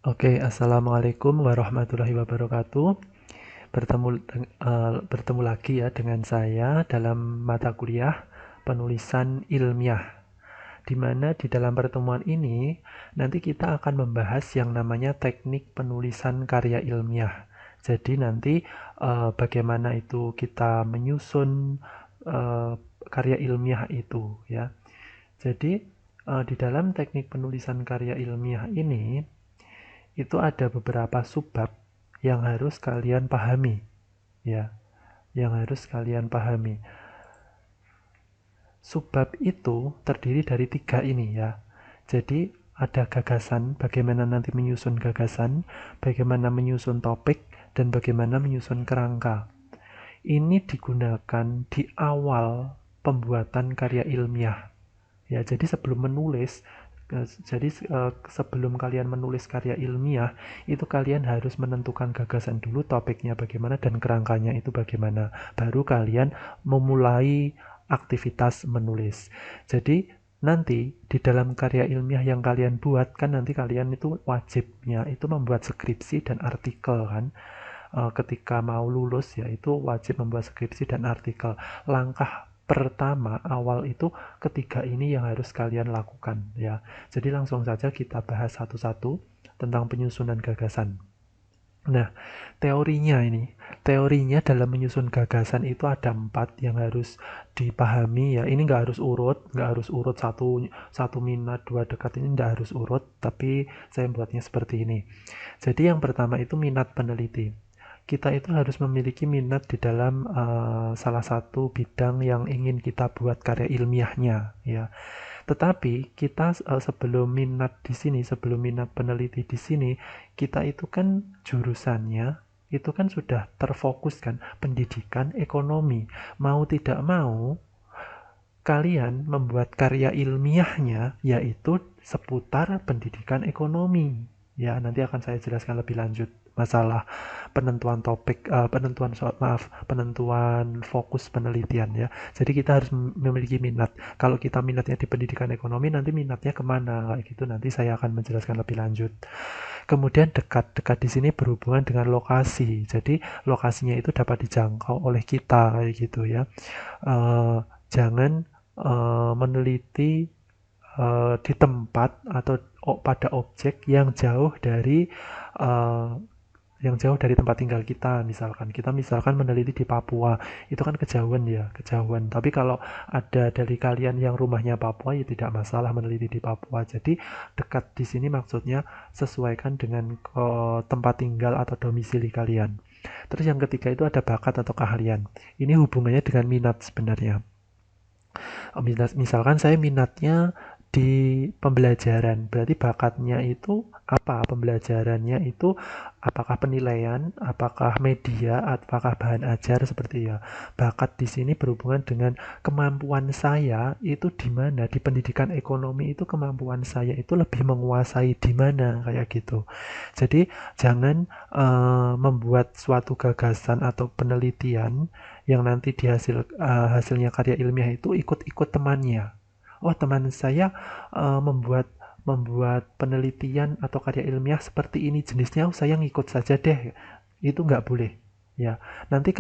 Oke, Assalamualaikum warahmatullahi wabarakatuh. Bertemu lagi ya dengan saya dalam mata kuliah penulisan ilmiah, di mana di dalam pertemuan ini nanti kita akan membahas yang namanya teknik penulisan karya ilmiah. Jadi nanti bagaimana itu kita menyusun eh, karya ilmiah itu ya. Jadi di dalam teknik penulisan karya ilmiah ini itu ada beberapa subbab yang harus kalian pahami ya, yang harus kalian pahami. Subbab itu terdiri dari tiga ini ya. Jadi ada gagasan, bagaimana nanti menyusun gagasan, bagaimana menyusun topik, dan bagaimana menyusun kerangka. Ini digunakan di awal pembuatan karya ilmiah. Ya, jadi sebelum menulis, sebelum kalian menulis karya ilmiah, itu kalian harus menentukan gagasan dulu, topiknya bagaimana dan kerangkanya itu bagaimana. Baru kalian memulai aktivitas menulis. Jadi nanti di dalam karya ilmiah yang kalian buat kan nanti kalian itu wajibnya itu membuat skripsi dan artikel kan. Ketika mau lulus ya itu wajib membuat skripsi dan artikel. Langkah pertama awal itu ketiga ini yang harus kalian lakukan ya. Jadi langsung saja kita bahas satu-satu tentang penyusunan gagasan. Nah, teorinya dalam menyusun gagasan itu ada empat yang harus dipahami ya. Ini nggak harus urut satu satu minat dua dekat ini nggak harus urut, tapi saya buatnya seperti ini. Jadi yang pertama itu minat peneliti. Kita itu harus memiliki minat di dalam salah satu bidang yang ingin kita buat karya ilmiahnya ya. Tetapi kita sebelum minat peneliti di sini, kita itu kan jurusannya itu kan sudah terfokus kan pendidikan ekonomi. Mau tidak mau kalian membuat karya ilmiahnya yaitu seputar pendidikan ekonomi. Ya, nanti akan saya jelaskan lebih lanjut masalah penentuan topik, penentuan fokus penelitian ya. Jadi kita harus memiliki minat. Kalau kita minatnya di pendidikan ekonomi, nanti minatnya kemana? Kayak gitu nanti saya akan menjelaskan lebih lanjut. Kemudian dekat di sini berhubungan dengan lokasi. Jadi lokasinya itu dapat dijangkau oleh kita kayak gitu ya. Eh, jangan meneliti di tempat atau pada objek uh, yang jauh dari tempat tinggal kita. Misalkan meneliti di Papua, itu kan kejauhan ya, kejauhan. Tapi kalau ada dari kalian yang rumahnya Papua ya tidak masalah meneliti di Papua. Jadi dekat di sini maksudnya sesuaikan dengan tempat tinggal atau domisili kalian. Terus yang ketiga itu ada bakat atau keahlian. Ini hubungannya dengan minat sebenarnya. Misalkan saya minatnya di pembelajaran, berarti bakatnya itu apa? Pembelajarannya itu apakah penilaian, apakah media, apakah bahan ajar seperti ya. Bakat di sini berhubungan dengan kemampuan saya itu di mana, di pendidikan ekonomi itu kemampuan saya itu lebih menguasai di mana kayak gitu. Jadi jangan membuat suatu gagasan atau penelitian yang nanti hasilnya karya ilmiah itu ikut-ikut temannya. Oh, teman saya membuat membuat penelitian atau karya ilmiah seperti ini jenisnya, oh, saya ngikut saja deh. Itu nggak boleh. Ya, nanti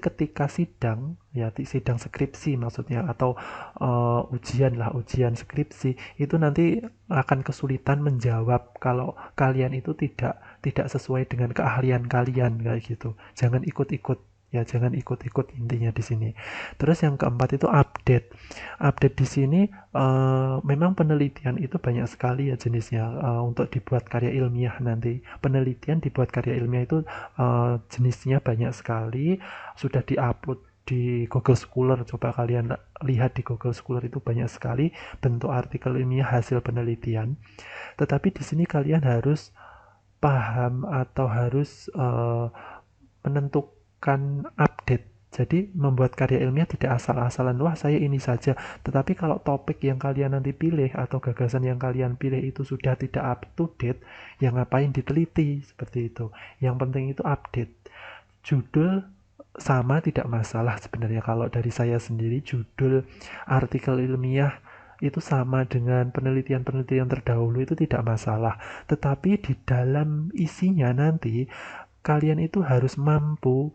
ketika sidang, ya sidang skripsi maksudnya atau ujian skripsi itu nanti akan kesulitan menjawab kalau kalian itu tidak sesuai dengan keahlian kalian kayak gitu. Jangan ikut-ikut ya, jangan ikut-ikut intinya di sini. Terus yang keempat itu update. Update di sini memang penelitian itu banyak sekali ya jenisnya untuk dibuat karya ilmiah nanti. Penelitian dibuat karya ilmiah itu jenisnya banyak sekali, sudah diupload di Google Scholar. Coba kalian lihat di Google Scholar itu banyak sekali bentuk artikel ilmiah hasil penelitian. Tetapi di sini kalian harus paham atau harus menentukan update. Jadi membuat karya ilmiah tidak asal-asalan, wah saya ini saja. Tetapi kalau topik yang kalian nanti pilih atau gagasan yang kalian pilih itu sudah tidak up to date, ya ngapain diteliti seperti itu. Yang penting itu update. Judul sama tidak masalah sebenarnya. Kalau dari saya sendiri, judul artikel ilmiah itu sama dengan penelitian-penelitian terdahulu itu tidak masalah. Tetapi di dalam isinya nanti kalian itu harus mampu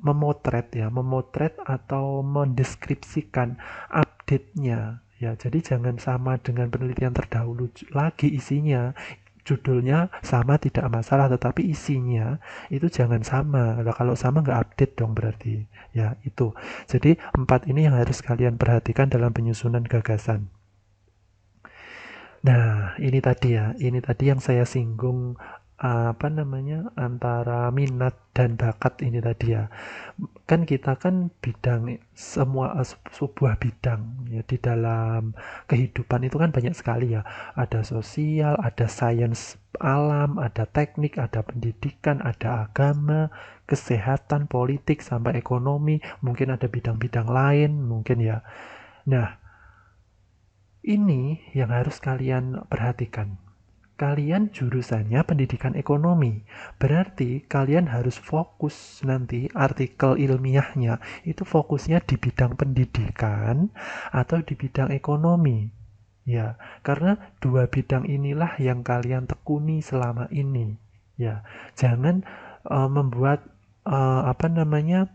memotret atau mendeskripsikan update-nya ya. Jadi jangan sama dengan penelitian terdahulu lagi isinya. Judulnya sama tidak masalah, tetapi isinya itu jangan sama. Nah, kalau sama nggak update dong berarti. Ya, itu. Jadi 4 ini yang harus kalian perhatikan dalam penyusunan gagasan. Nah, ini tadi yang saya singgung antara minat dan bakat ini tadi ya. Kan kita kan bidang semua sebuah bidang ya di dalam kehidupan itu kan banyak sekali ya. Ada sosial, ada sains alam, ada teknik, ada pendidikan, ada agama, kesehatan, politik sampai ekonomi, mungkin ada bidang-bidang lain mungkin ya. Nah, ini yang harus kalian perhatikan. Kalian jurusannya pendidikan ekonomi. Berarti kalian harus fokus nanti artikel ilmiahnya itu fokusnya di bidang pendidikan atau di bidang ekonomi. Ya, karena dua bidang inilah yang kalian tekuni selama ini. Ya, jangan membuat apa namanya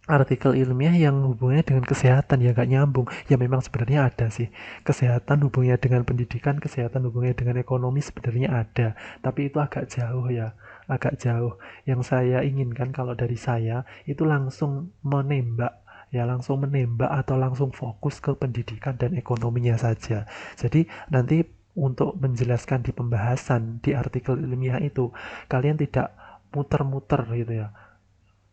artikel ilmiah yang hubungannya dengan kesehatan ya gak nyambung. Ya memang sebenarnya ada sih. Kesehatan hubungannya dengan pendidikan, kesehatan hubungannya dengan ekonomi sebenarnya ada. Tapi itu agak jauh ya. Agak jauh. Yang saya inginkan kalau dari saya itu langsung menembak ya langsung menembak atau langsung fokus ke pendidikan dan ekonominya saja. Jadi nanti untuk menjelaskan di pembahasan di artikel ilmiah itu kalian tidak muter-muter gitu ya.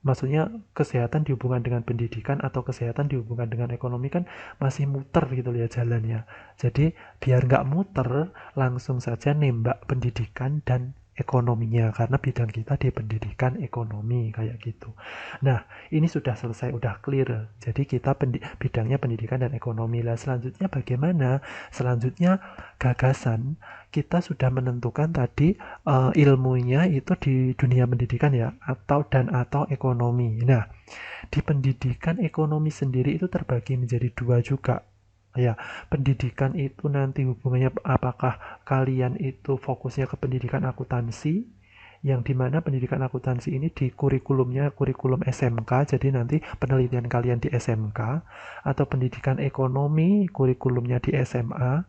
Maksudnya kesehatan dihubungkan dengan pendidikan atau kesehatan dihubungkan dengan ekonomi kan masih muter gitu ya jalannya. Jadi biar nggak muter, langsung saja nembak pendidikan dan ekonominya karena bidang kita di pendidikan ekonomi kayak gitu. Nah, ini sudah selesai, udah clear. Jadi kita bidangnya pendidikan dan ekonomi. Lah selanjutnya bagaimana? Selanjutnya gagasan. Kita sudah menentukan tadi ilmunya itu di dunia pendidikan ya atau ekonomi. Nah, di pendidikan ekonomi sendiri itu terbagi menjadi dua juga. Ya, pendidikan itu nanti hubungannya apakah kalian itu fokusnya ke pendidikan akuntansi yang dimana pendidikan akuntansi ini di kurikulumnya kurikulum SMK, jadi nanti penelitian kalian di SMK, atau pendidikan ekonomi kurikulumnya di SMA,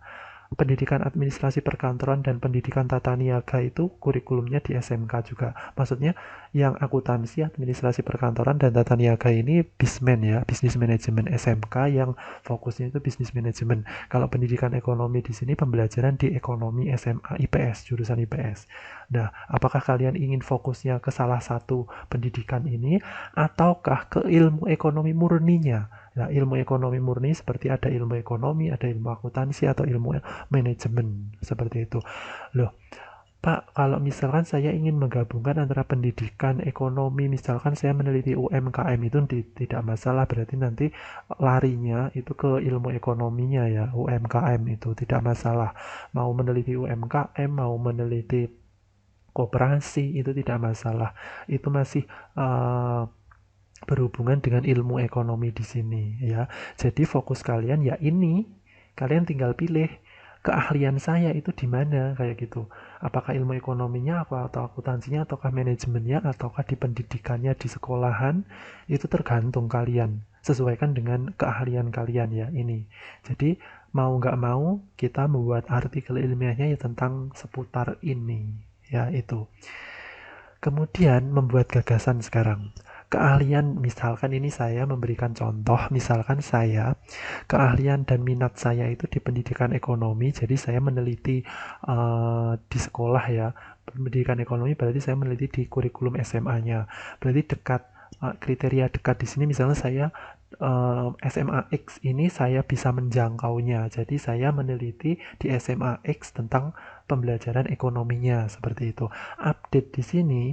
pendidikan administrasi perkantoran dan pendidikan tata niaga itu kurikulumnya di SMK juga. Maksudnya yang akuntansi, administrasi perkantoran dan tata niaga ini BISMAN ya, bisnis manajemen SMK yang fokusnya itu bisnis manajemen. Kalau pendidikan ekonomi di sini pembelajaran di ekonomi SMA IPS, jurusan IPS. Nah, apakah kalian ingin fokusnya ke salah satu pendidikan ini ataukah ke ilmu ekonomi murninya? Nah, ilmu ekonomi murni seperti ada ilmu ekonomi, ada ilmu akuntansi atau ilmu manajemen seperti itu. Loh, Pak, kalau misalkan saya ingin menggabungkan antara pendidikan, ekonomi, misalkan saya meneliti UMKM itu tidak masalah, berarti nanti larinya itu ke ilmu ekonominya ya, UMKM itu tidak masalah. Mau meneliti UMKM, mau meneliti koperasi itu tidak masalah. Itu masih berhubungan dengan ilmu ekonomi di sini ya. Jadi fokus kalian ya ini, kalian tinggal pilih keahlian saya itu di mana kayak gitu. Apakah ilmu ekonominya apa atau akuntansinya ataukah manajemennya ataukah di pendidikannya di sekolahan itu tergantung kalian. Sesuaikan dengan keahlian kalian ya ini. Jadi mau nggak mau kita membuat artikel ilmiahnya ya tentang seputar ini ya itu. Kemudian membuat gagasan sekarang. Keahlian, misalkan ini saya memberikan contoh, misalkan saya, keahlian dan minat saya itu di pendidikan ekonomi, jadi saya meneliti di sekolah ya, pendidikan ekonomi berarti saya meneliti di kurikulum SMA-nya, berarti dekat, kriteria dekat di sini misalnya saya SMA X ini saya bisa menjangkaunya, jadi saya meneliti di SMA X tentang pembelajaran ekonominya, seperti itu. Update di sini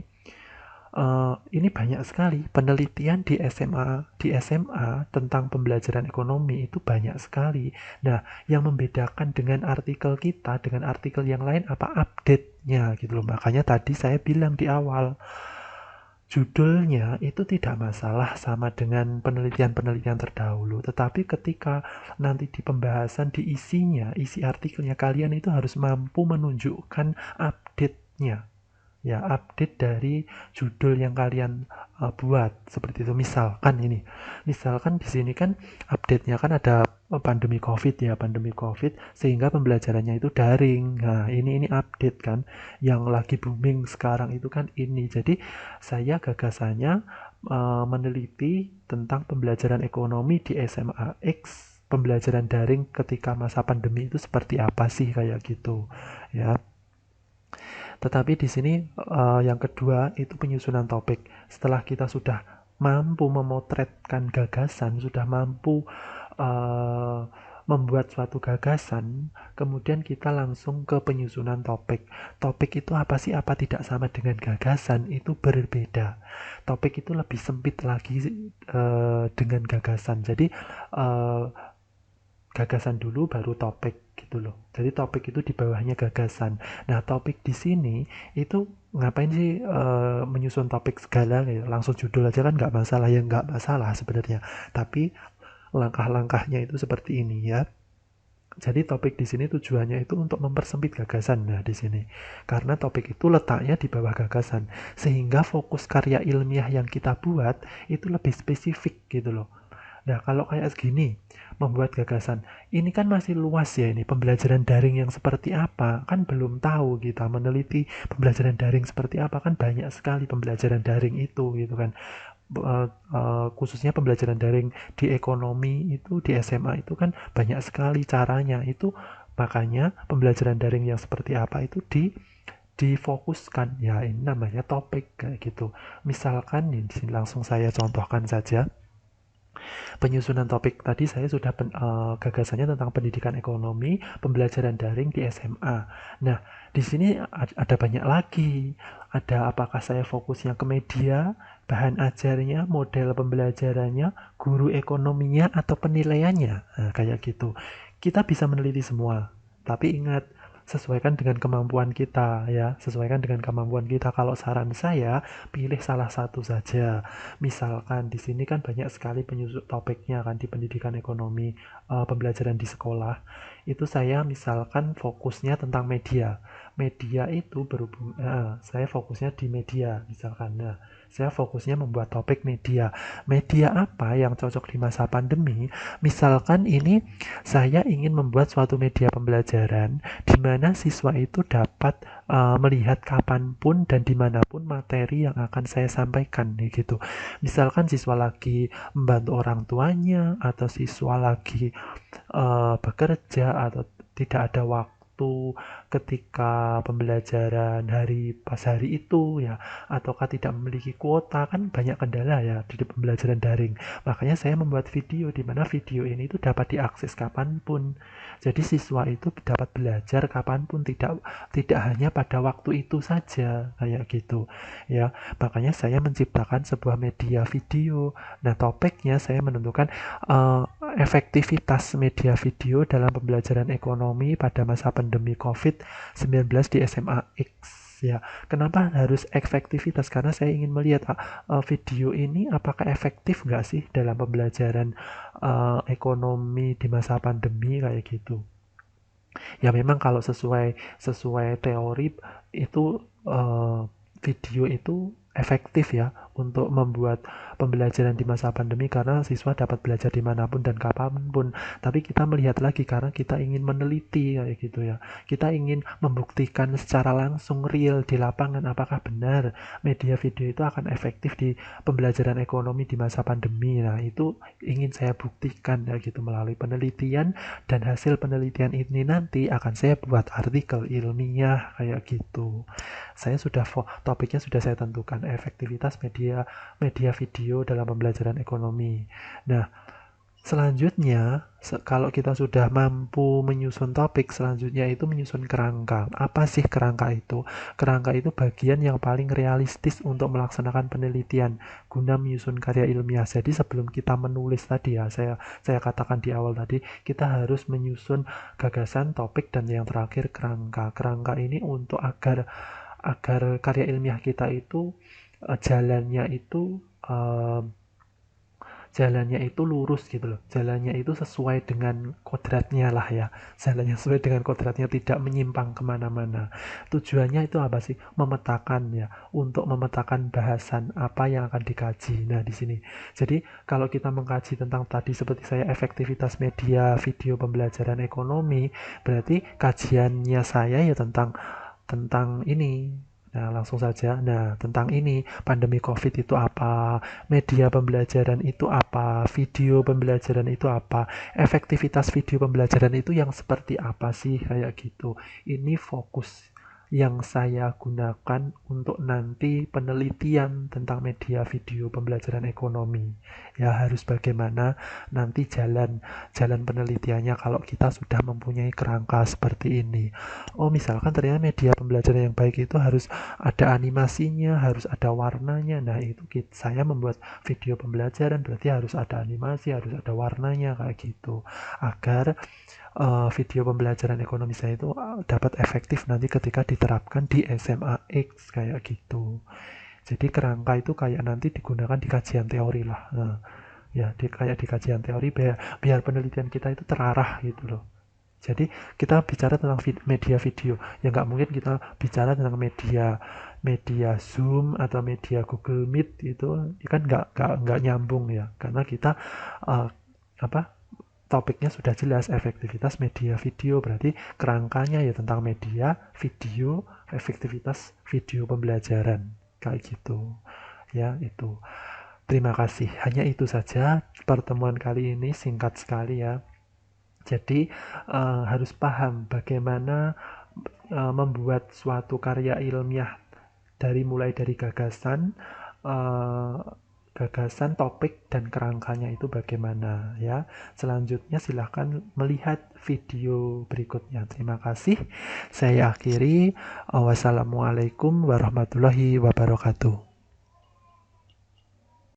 ini banyak sekali penelitian di SMA tentang pembelajaran ekonomi itu banyak sekali. Nah, yang membedakan dengan artikel kita dengan artikel yang lain apa update-nya gitu loh. Makanya tadi saya bilang di awal judulnya itu tidak masalah sama dengan penelitian-penelitian terdahulu, tetapi ketika nanti di pembahasan, di isinya, isi artikelnya, kalian itu harus mampu menunjukkan update-nya. Ya, update dari judul yang kalian buat seperti itu. Misalkan di sini kan update-nya kan ada pandemi COVID ya, pandemi COVID sehingga pembelajarannya itu daring. Nah, ini update kan yang lagi booming sekarang itu kan ini. Jadi saya gagasannya meneliti tentang pembelajaran ekonomi di SMA X, pembelajaran daring ketika masa pandemi itu seperti apa sih kayak gitu ya. Tetapi di sini yang kedua itu penyusunan topik. Setelah kita sudah mampu memotretkan gagasan, sudah mampu uh, membuat suatu gagasan, kemudian kita langsung ke penyusunan topik. Topik itu apa sih? Apa tidak sama dengan gagasan? Itu berbeda. Topik itu lebih sempit lagi dengan gagasan. Jadi uh, gagasan dulu baru topik gitu loh. Jadi topik itu di bawahnya gagasan. Nah, topik di sini itu ngapain sih menyusun topik segala gitu. Langsung judul aja kan nggak masalah, ya nggak masalah sebenarnya. Tapi langkah-langkahnya itu seperti ini ya. Jadi topik di sini tujuannya itu untuk mempersempit gagasan. Nah, di sini. Karena topik itu letaknya di bawah gagasan, sehingga fokus karya ilmiah yang kita buat itu lebih spesifik gitu loh. Nah, kalau kayak segini, membuat gagasan, ini kan masih luas ya ini, pembelajaran daring yang seperti apa, kan belum tahu kita meneliti pembelajaran daring seperti apa, kan banyak sekali pembelajaran daring itu gitu kan. Khususnya pembelajaran daring di ekonomi itu, di SMA itu kan banyak sekali caranya, itu makanya pembelajaran daring yang seperti apa itu difokuskan ya, ini namanya topik kayak gitu. Misalkan di sini langsung saya contohkan saja. Penyusunan topik tadi saya sudah gagasannya tentang pendidikan ekonomi, pembelajaran daring di SMA. Nah, di sini ada banyak lagi. Ada apakah saya fokusnya ke media, bahan ajarnya, model pembelajarannya, guru ekonominya, atau penilaiannya. Nah, kayak gitu. Kita bisa meneliti semua. Tapi ingat, sesuaikan dengan kemampuan kita ya, sesuaikan dengan kemampuan kita. Kalau saran saya, pilih salah satu saja. Misalkan di sini kan banyak sekali penyusun topiknya kan di pendidikan ekonomi, pembelajaran di sekolah. Itu saya misalkan fokusnya tentang media. Media itu berhubung, saya fokusnya di media misalkan. Nah, saya fokusnya membuat topik media. Media apa yang cocok di masa pandemi? Misalkan ini saya ingin membuat suatu media pembelajaran di mana siswa itu dapat melihat kapanpun dan dimanapun materi yang akan saya sampaikan gitu. Misalkan siswa lagi membantu orang tuanya, atau siswa lagi bekerja, atau tidak ada waktu ketika pembelajaran pas hari itu ya, ataukah tidak memiliki kuota, kan banyak kendala ya di pembelajaran daring. Makanya saya membuat video di mana video ini itu dapat diakses kapanpun. Jadi siswa itu dapat belajar kapanpun, tidak hanya pada waktu itu saja kayak gitu ya. Makanya saya menciptakan sebuah media video. Nah, topiknya saya menentukan efektivitas media video dalam pembelajaran ekonomi pada masa pandemi COVID-19 di SMA X ya. Kenapa harus efektivitas? Karena saya ingin melihat video ini apakah efektif nggak sih dalam pembelajaran ekonomi di masa pandemi kayak gitu. Ya memang kalau sesuai teori itu video itu efektif ya untuk membuat pembelajaran di masa pandemi, karena siswa dapat belajar dimanapun dan kapanpun. Tapi kita melihat lagi karena kita ingin meneliti kayak gitu ya. Kita ingin membuktikan secara langsung real di lapangan apakah benar media video itu akan efektif di pembelajaran ekonomi di masa pandemi. Nah, itu ingin saya buktikan ya gitu melalui penelitian, dan hasil penelitian ini nanti akan saya buat artikel ilmiah kayak gitu. Saya sudah topiknya sudah saya tentukan, efektivitas media video dalam pembelajaran ekonomi. Nah, selanjutnya kalau kita sudah mampu menyusun topik, selanjutnya itu menyusun kerangka. Apa sih kerangka itu? Kerangka itu bagian yang paling realistis untuk melaksanakan penelitian guna menyusun karya ilmiah. Jadi sebelum kita menulis tadi ya, saya katakan di awal tadi, kita harus menyusun gagasan, topik, dan yang terakhir kerangka. Kerangka ini untuk agar karya ilmiah kita itu jalannya itu jalannya itu lurus gitu loh, jalannya itu sesuai dengan kodratnya lah ya, jalannya sesuai dengan kodratnya, tidak menyimpang kemana-mana. Tujuannya itu apa sih? Memetakan ya, untuk memetakan bahasan apa yang akan dikaji. Nah di sini, jadi kalau kita mengkaji tentang tadi seperti saya efektivitas media video pembelajaran ekonomi, berarti kajiannya saya ya tentang tentang ini. Nah, langsung saja. Nah, tentang ini, pandemi COVID itu apa, media pembelajaran itu apa, video pembelajaran itu apa, efektivitas video pembelajaran itu yang seperti apa sih, kayak gitu. Ini fokus yang saya gunakan untuk nanti penelitian tentang media video pembelajaran ekonomi. Ya, harus bagaimana nanti jalan jalan penelitiannya kalau kita sudah mempunyai kerangka seperti ini. Oh, misalkan ternyata media pembelajaran yang baik itu harus ada animasinya, harus ada warnanya. Nah, itu saya membuat video pembelajaran berarti harus ada animasi, harus ada warnanya kayak gitu. Agar video pembelajaran ekonomi saya itu dapat efektif nanti ketika diterapkan di SMA X kayak gitu. Jadi kerangka itu kayak nanti digunakan di kajian teori lah. Nah, ya kayak di kajian teori biar penelitian kita itu terarah gitu loh. Jadi kita bicara tentang media video, ya nggak mungkin kita bicara tentang media media Zoom atau media Google Meet itu kan nggak nyambung ya, karena kita uh, apa topiknya sudah jelas efektivitas media video, berarti kerangkanya ya tentang media video, efektivitas video pembelajaran kayak gitu ya. Itu terima kasih, hanya itu saja pertemuan kali ini, singkat sekali ya. Jadi harus paham bagaimana membuat suatu karya ilmiah mulai dari gagasan, uh, gagasan, topik, dan kerangkanya itu bagaimana ya. Selanjutnya silahkan melihat video berikutnya. Terima kasih. Saya akhiri. Wassalamualaikum warahmatullahi wabarakatuh.